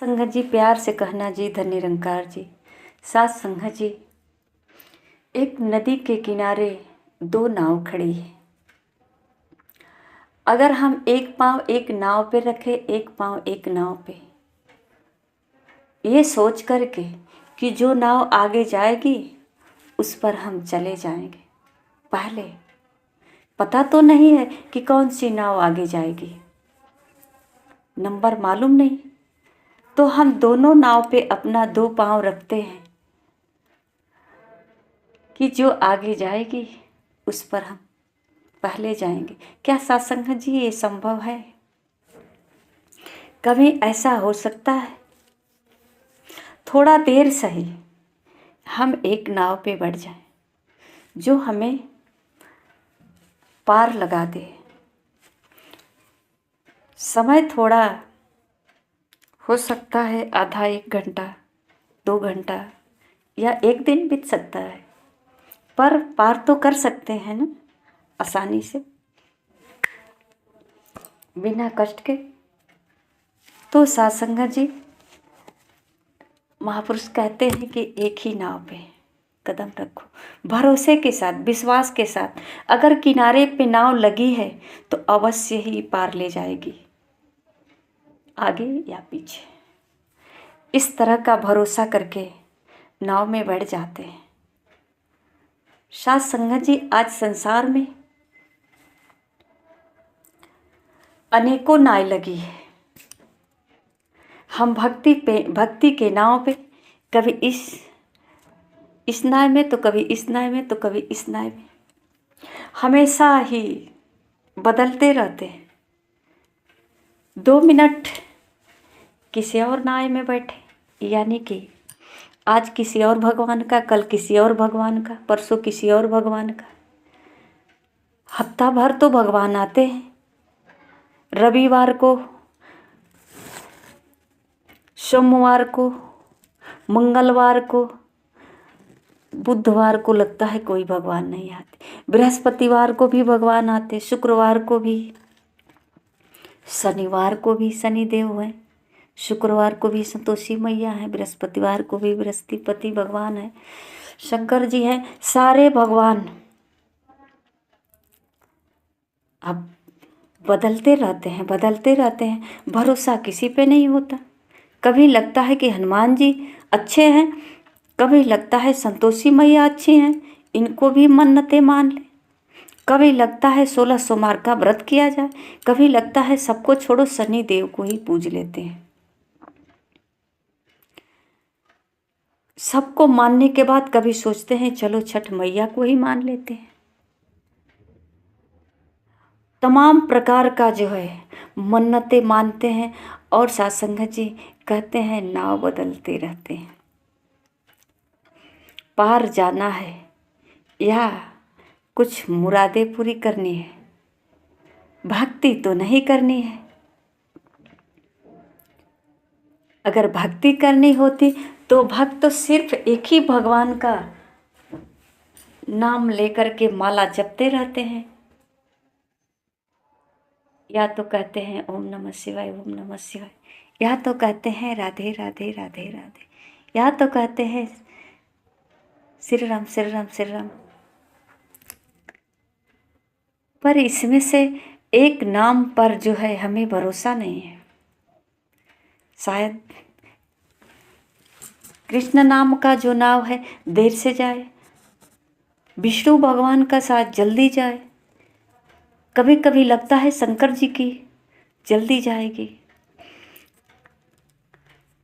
संगत जी, प्यार से कहना जी, धन निरंकार जी। साथ संगत जी, एक नदी के किनारे दो नाव खड़ी है। अगर हम एक पाँव एक नाव पे रखें, एक पाँव एक नाव पे, ये सोच करके कि जो नाव आगे जाएगी उस पर हम चले जाएंगे। पहले पता तो नहीं है कि कौन सी नाव आगे जाएगी, नंबर मालूम नहीं, तो हम दोनों नाव पे अपना दो पाँव रखते हैं कि जो आगे जाएगी उस पर हम पहले जाएंगे। क्या सत्संग जी ये संभव है? कभी ऐसा हो सकता है? थोड़ा देर सही हम एक नाव पे बढ़ जाएं जो हमें पार लगा दे। समय थोड़ा हो सकता है, आधा एक घंटा, 2 घंटा या एक दिन बीत सकता है, पर पार तो कर सकते हैं ना, आसानी से, बिना कष्ट के। तो सत्संग जी, महापुरुष कहते हैं कि एक ही नाव पे कदम रखो, भरोसे के साथ, विश्वास के साथ। अगर किनारे पे नाव लगी है तो अवश्य ही पार ले जाएगी, आगे या पीछे। इस तरह का भरोसा करके नाव में बैठ जाते हैं। साथ संगत जी, आज संसार में अनेकों नाव लगी है। हम भक्ति के नाव पे कभी इस नाव में तो कभी इस नाव में तो कभी इस नाव में, हमेशा ही बदलते रहते हैं। 2 मिनट किसी और नाव में बैठे, यानी कि आज किसी और भगवान का, कल किसी और भगवान का, परसों किसी और भगवान का। हफ्ता भर तो भगवान आते हैं, रविवार को, सोमवार को, मंगलवार को, बुधवार को लगता है कोई भगवान नहीं आते, बृहस्पतिवार को भी भगवान आते, शुक्रवार को भी, शनिवार को भी शनिदेव है, शुक्रवार को भी संतोषी मैया है, बृहस्पतिवार को भी बृहस्पति भगवान है, शंकर जी हैं, सारे भगवान अब बदलते रहते हैं। भरोसा किसी पे नहीं होता। कभी लगता है कि हनुमान जी अच्छे हैं, कभी लगता है संतोषी मैया अच्छी हैं, इनको भी मन्नतें मान ले। कभी लगता है 16 सोमवार का व्रत किया जाए, कभी लगता है सबको छोड़ो शनि देव को ही पूज लेते हैं। सबको मानने के बाद कभी सोचते हैं चलो छठ मैया को ही मान लेते हैं। तमाम प्रकार का जो है मन्नतें मानते हैं, और सत्संग जी कहते हैं नाव बदलते रहते हैं। पार जाना है या कुछ मुरादें पूरी करनी है, भक्ति तो नहीं करनी है। अगर भक्ति करनी होती तो भक्त तो सिर्फ एक ही भगवान का नाम लेकर के माला जपते रहते हैं, या तो कहते हैं ओम नमः शिवाय, ओम नमः शिवाय, या तो कहते हैं राधे राधे राधे राधे, या तो कहते हैं श्री राम श्री राम श्री राम। पर इसमें से एक नाम पर जो है हमें भरोसा नहीं है। शायद कृष्ण नाम का जो नाव है देर से जाए, विष्णु भगवान का साथ जल्दी जाए, कभी कभी लगता है शंकर जी की जल्दी जाएगी,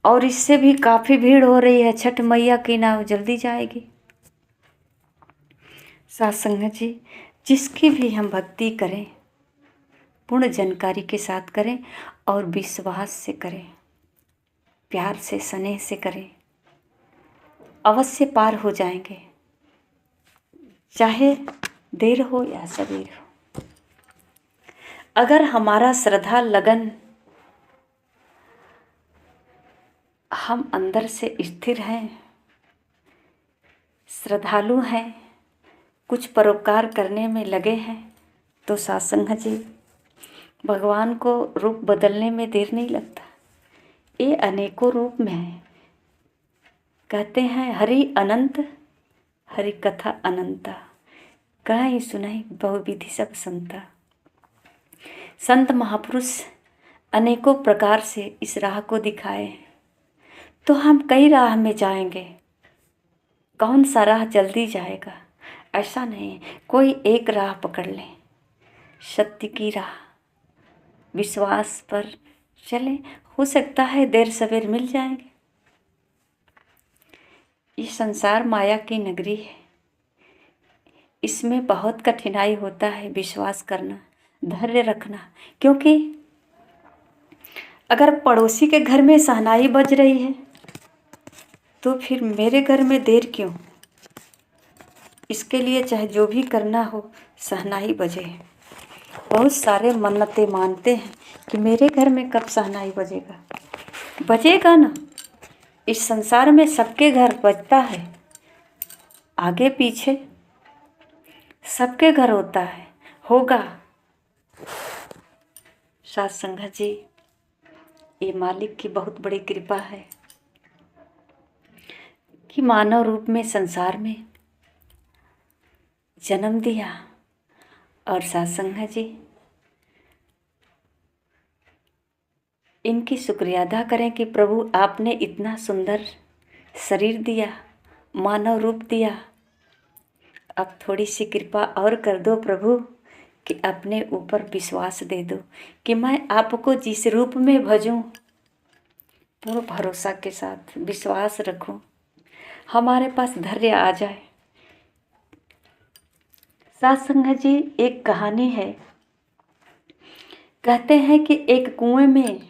और इससे भी काफ़ी भीड़ हो रही है, छठ मैया की नाव जल्दी जाएगी। सत्संग जी, जिसकी भी हम भक्ति करें पूर्ण जानकारी के साथ करें और विश्वास से करें, प्यार से स्नेह से करें, अवश्य पार हो जाएंगे, चाहे देर हो या सवेर हो। अगर हमारा श्रद्धा लगन हम अंदर से स्थिर हैं, श्रद्धालु हैं, कुछ परोपकार करने में लगे हैं, तो सत्संग जी भगवान को रूप बदलने में देर नहीं लगता। ये अनेकों रूप में है। कहते हैं हरि अनंत, हरि कथा अनंता, कहीं सुनाई बहुविधि सब संता। संत महापुरुष अनेकों प्रकार से इस राह को दिखाए हैं। तो हम कई राह में जाएंगे, कौन सा राह जल्दी जाएगा ऐसा नहीं, कोई एक राह पकड़ लें, सत्य की राह, विश्वास पर चलें, हो सकता है देर सवेर मिल जाएंगे। ये संसार माया की नगरी है, इसमें बहुत कठिनाई होता है विश्वास करना, धैर्य रखना। क्योंकि अगर पड़ोसी के घर में शहनाई बज रही है तो फिर मेरे घर में देर क्यों? इसके लिए चाहे जो भी करना हो शहनाई बजे। बहुत सारे मन्नतें मानते हैं कि मेरे घर में कब शहनाई बजेगा, बजेगा ना। इस संसार में सबके घर बजता है, आगे पीछे सबके घर होता है, होगा। साथ संगत जी, ये मालिक की बहुत बड़ी कृपा है कि मानव रूप में संसार में जन्म दिया। और साथ संगत जी, इनकी शुक्रिया अदा करें कि प्रभु आपने इतना सुंदर शरीर दिया, मानव रूप दिया। अब थोड़ी सी कृपा और कर दो प्रभु कि अपने ऊपर विश्वास दे दो कि मैं आपको जिस रूप में भजूं, पूर्ण भरोसा के साथ विश्वास रखूं, हमारे पास धैर्य आ जाए। साथ संगत जी, एक कहानी है। कहते हैं कि एक कुएं में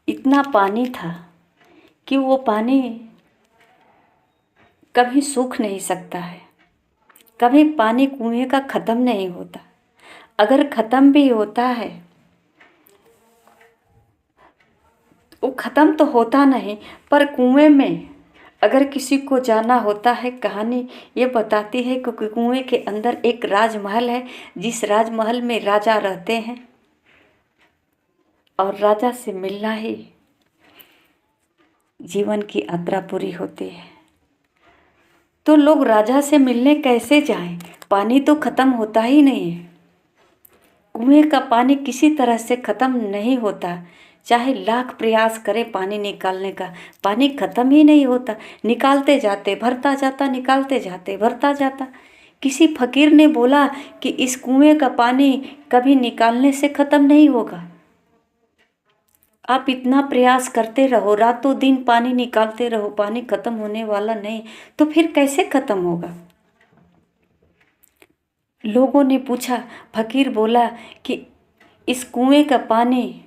इतना पानी था कि वो पानी कभी सूख नहीं सकता है, कभी पानी कुएं का ख़त्म नहीं होता। अगर ख़त्म भी होता है, वो ख़त्म तो होता नहीं, पर कुएं में अगर किसी को जाना होता है, कहानी ये बताती है कि कुएं के अंदर एक राजमहल है, जिस राजमहल में राजा रहते हैं और राजा से मिलना ही जीवन की यात्रा पूरी होती है। तो लोग राजा से मिलने कैसे जाएं? पानी तो ख़त्म होता ही नहीं है। कुएं का पानी किसी तरह से ख़त्म नहीं होता, चाहे लाख प्रयास करे पानी निकालने का, पानी ख़त्म ही नहीं होता। निकालते जाते भरता जाता, निकालते जाते भरता जाता। किसी फकीर ने बोला कि इस कुएं का पानी कभी निकालने से ख़त्म नहीं होगा, आप इतना प्रयास करते रहो, रातों दिन पानी निकालते रहो, पानी ख़त्म होने वाला नहीं। तो फिर कैसे ख़त्म होगा? लोगों ने पूछा, फकीर बोला कि इस कुएं का पानी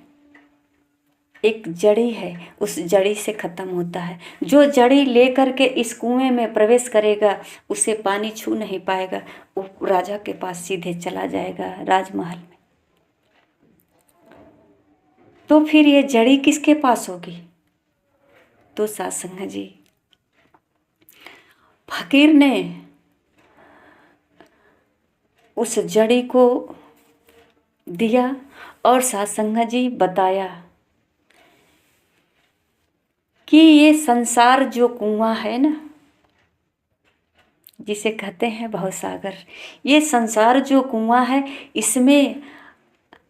एक जड़ी है, उस जड़ी से ख़त्म होता है। जो जड़ी लेकर के इस कुएं में प्रवेश करेगा उसे पानी छू नहीं पाएगा, वो राजा के पास सीधे चला जाएगा राजमहल में। तो फिर ये जड़ी किसके पास होगी? तो साथ संगत जी, फकीर ने उस जड़ी को दिया और साथ संगत जी बताया कि ये संसार जो कुआं है ना, जिसे कहते हैं भवसागर, ये संसार जो कुआं है, इसमें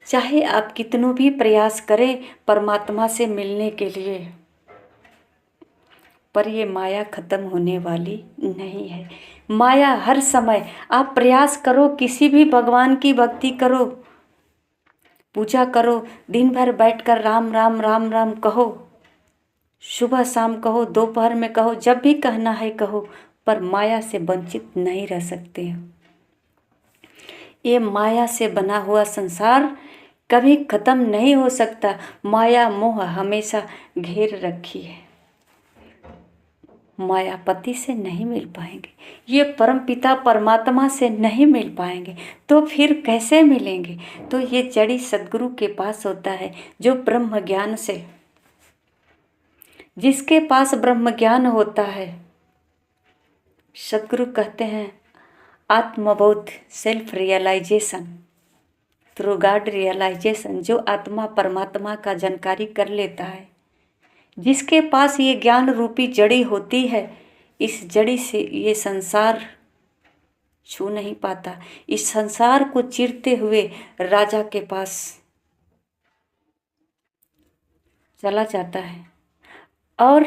चाहे आप कितनों भी प्रयास करें परमात्मा से मिलने के लिए, पर ये माया ख़त्म होने वाली नहीं है। माया हर समय, आप प्रयास करो, किसी भी भगवान की भक्ति करो, पूजा करो, दिन भर बैठकर राम राम राम राम कहो, सुबह शाम कहो, दोपहर में कहो, जब भी कहना है कहो, पर माया से वंचित नहीं रह सकते हो। ये माया से बना हुआ संसार कभी ख़त्म नहीं हो सकता। माया मोह हमेशा घेर रखी है, मायापति से नहीं मिल पाएंगे, ये परम पिता परमात्मा से नहीं मिल पाएंगे, तो फिर कैसे मिलेंगे? तो ये जड़ी सद्गुरु के पास होता है, जो ब्रह्म ज्ञान से, जिसके पास ब्रह्म ज्ञान होता है। सद्गुरु कहते हैं आत्मबोध, self realisation. Through God realisation, जो आत्मा परमात्मा का जानकारी कर लेता है, जिसके पास ये ज्ञान रूपी जड़ी होती है, इस जड़ी से ये संसार छू नहीं पाता। इस संसार को चीरते हुए राजा के पास चला जाता है और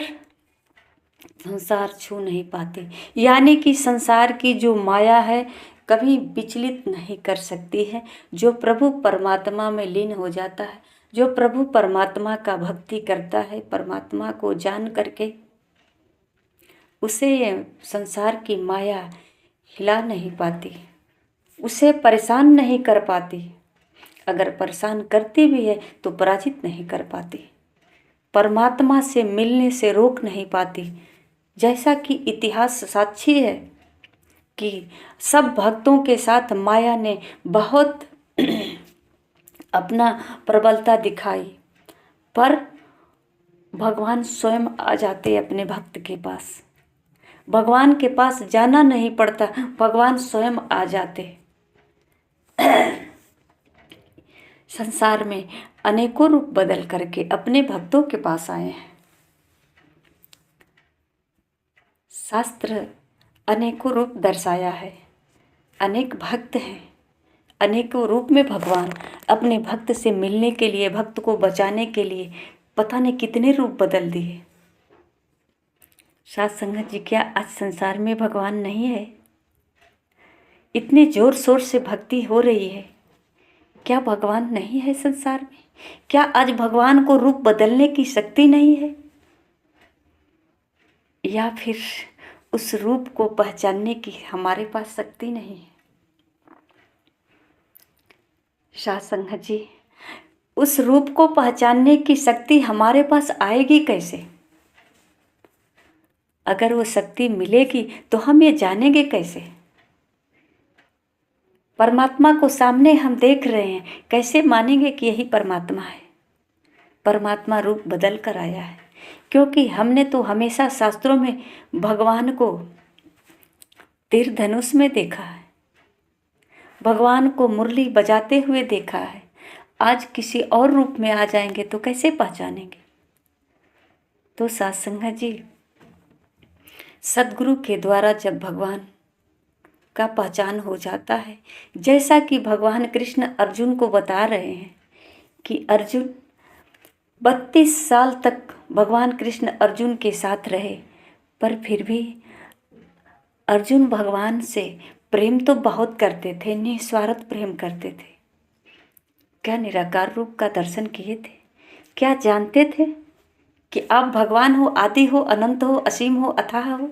संसार छू नहीं पाते। यानी कि संसार की जो माया है कभी विचलित नहीं कर सकती है। जो प्रभु परमात्मा में लीन हो जाता है, जो प्रभु परमात्मा का भक्ति करता है, परमात्मा को जान करके, उसे संसार की माया हिला नहीं पाती, उसे परेशान नहीं कर पाती। अगर परेशान करती भी है तो पराजित नहीं कर पाती, परमात्मा से मिलने से रोक नहीं पाती। जैसा कि इतिहास साक्षी है कि सब भक्तों के साथ माया ने बहुत अपना प्रबलता दिखाई, पर भगवान स्वयं आ जाते अपने भक्त के पास। भगवान के पास जाना नहीं पड़ता, भगवान स्वयं आ जाते। संसार में अनेकों रूप बदल करके अपने भक्तों के पास आए हैं। शास्त्र अनेकों रूप दर्शाया है, अनेक भक्त हैं, अनेकों रूप में भगवान अपने भक्त से मिलने के लिए, भक्त को बचाने के लिए पता नहीं कितने रूप बदल दिए। साथ संगत जी, क्या आज संसार में भगवान नहीं है? इतने जोर शोर से भक्ति हो रही है, क्या भगवान नहीं है संसार में? क्या आज भगवान को रूप बदलने की शक्ति नहीं है, या फिर उस रूप को पहचानने की हमारे पास शक्ति नहीं है? साथ संगत जी, उस रूप को पहचानने की शक्ति हमारे पास आएगी कैसे? अगर वो शक्ति मिलेगी तो हम ये जानेंगे कैसे? परमात्मा को सामने हम देख रहे हैं, कैसे मानेंगे कि यही परमात्मा है? परमात्मा रूप बदल कर आया है, क्योंकि हमने तो हमेशा शास्त्रों में भगवान को तीर धनुष में देखा है, भगवान को मुरली बजाते हुए देखा है। आज किसी और रूप में आ जाएंगे तो कैसे पहचानेंगे? तो साथ संगत जी, सद्गुरु के द्वारा जब भगवान का पहचान हो जाता है, जैसा कि भगवान कृष्ण अर्जुन को बता रहे हैं कि अर्जुन 32 साल तक भगवान कृष्ण अर्जुन के साथ रहे, पर फिर भी अर्जुन भगवान से प्रेम तो बहुत करते थे, निस्वार्थ प्रेम करते थे। क्या निराकार रूप का दर्शन किए थे? क्या जानते थे कि आप भगवान हो, आदि हो, अनंत हो, असीम हो, अथाह हो?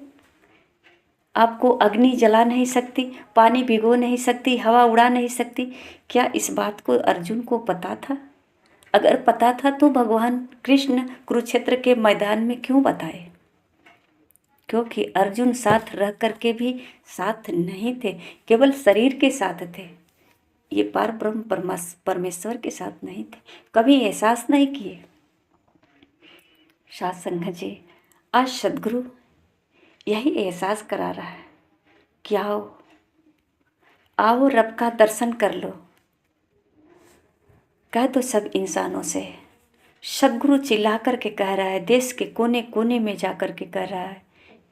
आपको अग्नि जला नहीं सकती, पानी भिगो नहीं सकती, हवा उड़ा नहीं सकती। क्या इस बात को अर्जुन को पता था? अगर पता था तो भगवान कृष्ण कुरुक्षेत्र के मैदान में क्यों बताए? क्योंकि अर्जुन साथ रह करके भी साथ नहीं थे, केवल शरीर के साथ थे, ये पार ब्रह्म परमेश्वर के साथ नहीं थे, कभी एहसास नहीं किए। साथ संगत जी, आज सद्गुरु यही एहसास करा रहा है कि आओ आओ रब का दर्शन कर लो। कह तो सब इंसानों से, सद्गुरु चिल्ला करके कह रहा है, देश के कोने कोने में जा कर के कह रहा है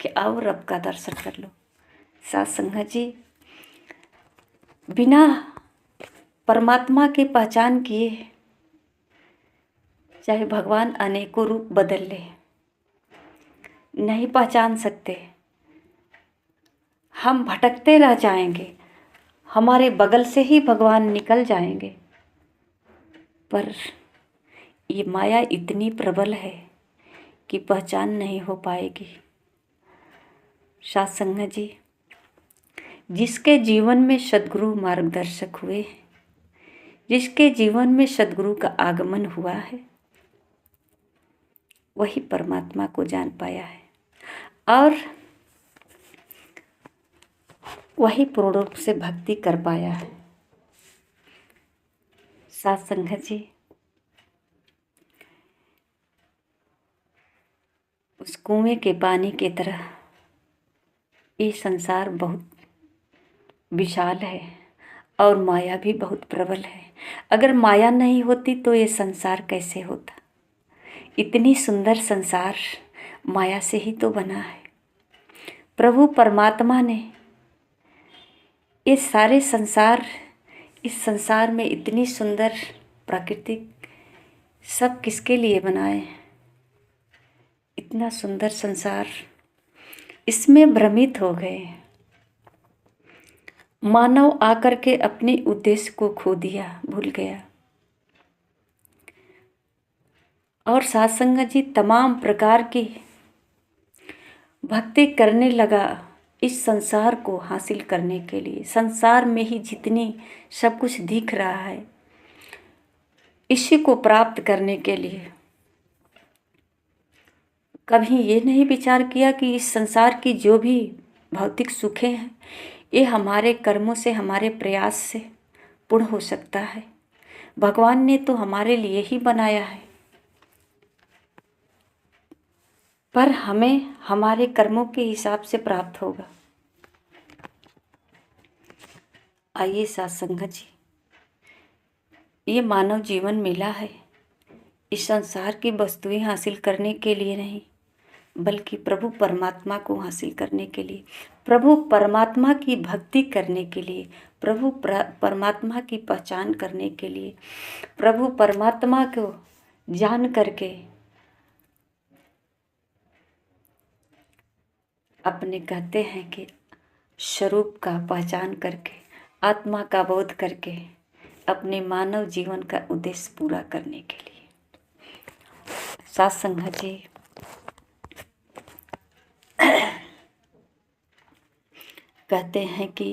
कि आओ रब का दर्शन कर लो। साथ संगत जी, बिना परमात्मा की पहचान किए चाहे भगवान अनेकों रूप बदल ले, नहीं पहचान सकते। हम भटकते रह जाएंगे, हमारे बगल से ही भगवान निकल जाएंगे, पर ये माया इतनी प्रबल है कि पहचान नहीं हो पाएगी। साथ संगत जी, जिसके जीवन में सद्गुरु मार्गदर्शक हुए, जिसके जीवन में सद्गुरु का आगमन हुआ है, वही परमात्मा को जान पाया है और वही पूर्ण रूप से भक्ति कर पाया है। साथ संगत जी, उस कुएं के पानी की तरह ये संसार बहुत विशाल है और माया भी बहुत प्रबल है। अगर माया नहीं होती तो ये संसार कैसे होता। इतनी सुंदर संसार माया से ही तो बना है। प्रभु परमात्मा ने ये सारे संसार, इस संसार में इतनी सुंदर प्राकृतिक सब किसके लिए बनाए। इतना सुंदर संसार, इसमें भ्रमित हो गए। मानव आकर के अपने उद्देश्य को खो दिया, भूल गया। और साध संगत जी तमाम प्रकार की भक्ति करने लगा इस संसार को हासिल करने के लिए। संसार में ही जितनी सब कुछ दिख रहा है, इसी को प्राप्त करने के लिए। कभी ये नहीं विचार किया कि इस संसार की जो भी भौतिक सुखें हैं, ये हमारे कर्मों से, हमारे प्रयास से पूर्ण हो सकता है। भगवान ने तो हमारे लिए ही बनाया है, पर हमें हमारे कर्मों के हिसाब से प्राप्त होगा। आइए साथ संगत जी, ये मानव जीवन मिला है इस संसार की वस्तुएं हासिल करने के लिए नहीं, बल्कि प्रभु परमात्मा को हासिल करने के लिए, प्रभु परमात्मा की भक्ति करने के लिए, प्रभु परमात्मा की पहचान करने के लिए, प्रभु परमात्मा को जान करके अपने कहते हैं कि स्वरूप का पहचान करके, आत्मा का बोध करके अपने मानव जीवन का उद्देश्य पूरा करने के लिए। साथ संगत जी, कहते हैं कि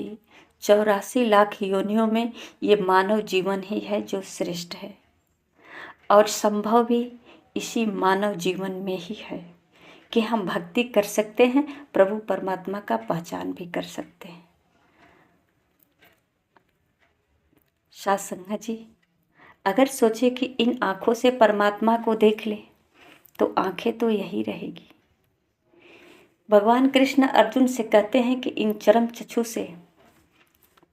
84 लाख योनियों में ये मानव जीवन ही है जो श्रेष्ठ है, और संभव भी इसी मानव जीवन में ही है कि हम भक्ति कर सकते हैं, प्रभु परमात्मा का पहचान भी कर सकते हैं। साथ संगत जी, अगर सोचे कि इन आँखों से परमात्मा को देख ले तो आँखें तो यही रहेगी। भगवान कृष्ण अर्जुन से कहते हैं कि इन चरम चक्षु से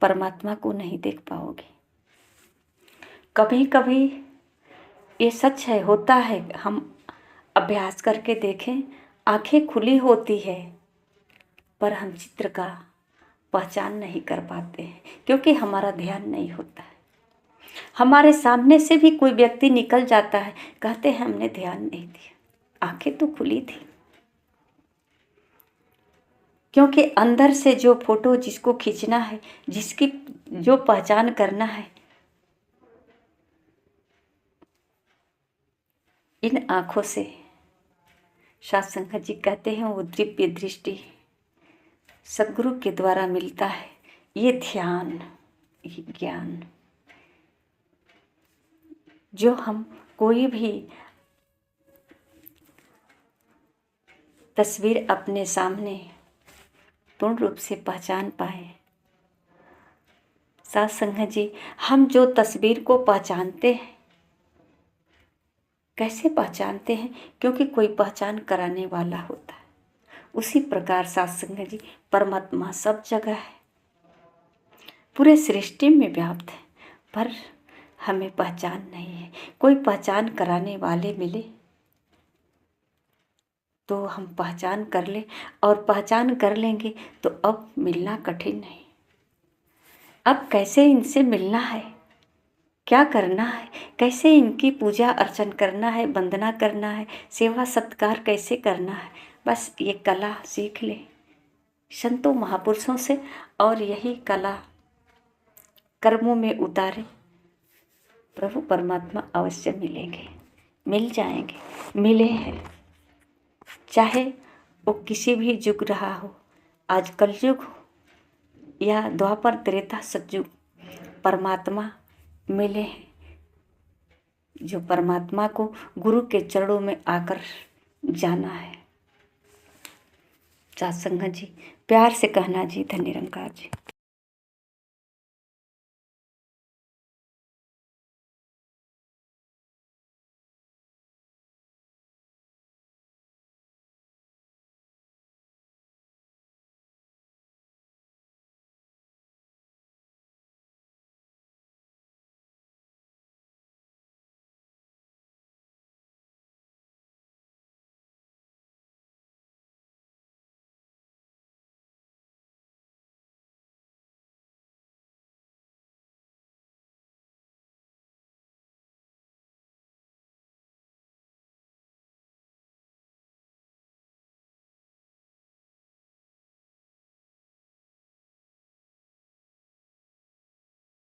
परमात्मा को नहीं देख पाओगे। कभी कभी ये सच है, होता है, हम अभ्यास करके देखें, आंखें खुली होती है पर हम चित्र का पहचान नहीं कर पाते हैं, क्योंकि हमारा ध्यान नहीं होता है। हमारे सामने से भी कोई व्यक्ति निकल जाता है, कहते हैं हमने ध्यान नहीं दिया, आंखें तो खुली थी। क्योंकि अंदर से जो फोटो जिसको खींचना है, जिसकी जो पहचान करना है, इन आँखों से साध संगत जी कहते हैं वो दिव्य दृष्टि सद्गुरु के द्वारा मिलता है। ये ध्यान, ये ज्ञान, जो हम कोई भी तस्वीर अपने सामने पूर्ण रूप से पहचान पाए। साथ संगत जी, हम जो तस्वीर को पहचानते हैं, कैसे पहचानते हैं? क्योंकि कोई पहचान कराने वाला होता है। उसी प्रकार साथ संगत जी, परमात्मा सब जगह है, पूरे सृष्टि में व्याप्त है, पर हमें पहचान नहीं है। कोई पहचान कराने वाले मिले तो हम पहचान कर ले, और पहचान कर लेंगे तो अब मिलना कठिन नहीं। अब कैसे इनसे मिलना है, क्या करना है, कैसे इनकी पूजा अर्चन करना है, वंदना करना है, सेवा सत्कार कैसे करना है, बस ये कला सीख ले संतों महापुरुषों से, और यही कला कर्मों में उतारे, प्रभु परमात्मा अवश्य मिलेंगे, मिल जाएंगे, मिले हैं। चाहे वो किसी भी युग रहा हो, आज कलयुग हो या द्वापर त्रेता सतयुग, परमात्मा मिले हैं। जो परमात्मा को गुरु के चरणों में आकर जाना है। साथ संगत जी, प्यार से कहना जी, धन्य निरंकार जी।